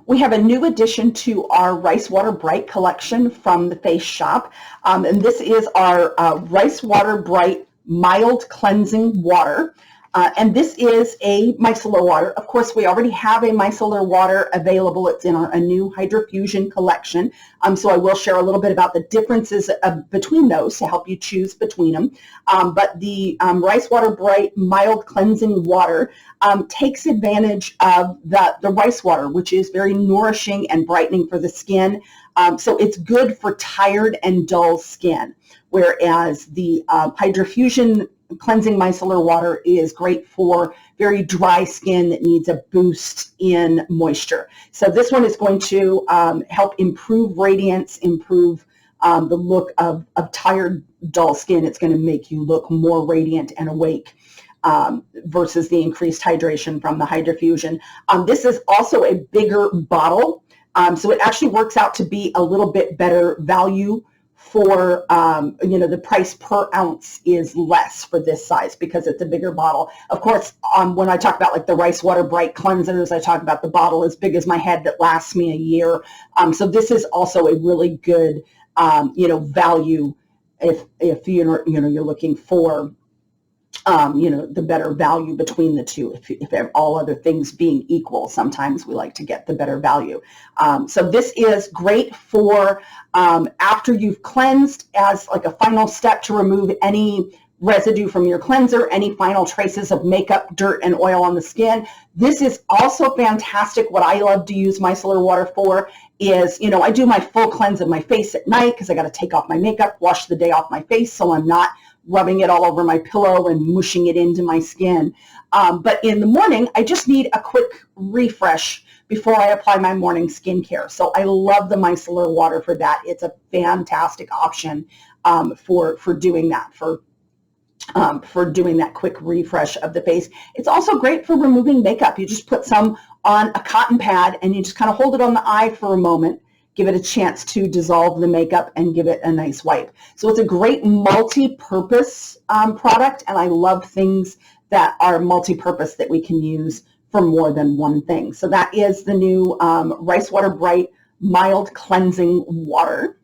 We have a new addition to our Rice Water Bright collection from the Face Shop. And this is our Rice Water Bright Mild Cleansing Water. And this is a micellar water. Of course, we already have a micellar water available. It's in a new Hydrofusion collection. So I will share a little bit about the differences between those to help you choose between them. But the Rice Water Bright Mild Cleansing Water takes advantage of the rice water, which is very nourishing and brightening for the skin. So it's good for tired and dull skin, whereas the Hydrofusion cleansing micellar water is great for very dry skin that needs a boost in moisture. So this one is going to help improve radiance, improve the look of tired, dull skin. It's going to make you look more radiant and awake versus the increased hydration from the Hydrofusion. This is also a bigger bottle, so it actually works out to be a little bit better value for, the price per ounce is less for this size because it's a bigger bottle. Of course, when I talk about like the Rice Water Bright cleansers, I talk about the bottle as big as my head that lasts me a year. So this is also a really good, value if you're looking for the better value between the two. If all other things being equal, sometimes we like to get the better value. So this is great for after you've cleansed as like a final step to remove any residue from your cleanser, any final traces of makeup, dirt, and oil on the skin. This is also fantastic. What I love to use micellar water for is, I do my full cleanse of my face at night because I got to take off my makeup, wash the day off my face so I'm not rubbing it all over my pillow and mushing it into my skin. But in the morning, I just need a quick refresh before I apply my morning skincare. So I love the micellar water for that. It's a fantastic option for doing that, for doing that quick refresh of the face. It's also great for removing makeup. You just put some on a cotton pad and you just kind of hold it on the eye for a moment, give it a chance to dissolve the makeup and give it a nice wipe. So it's a great multi-purpose product, and I love things that are multi-purpose that we can use for more than one thing. So that is the new Rice Water Bright Mild Cleansing Water.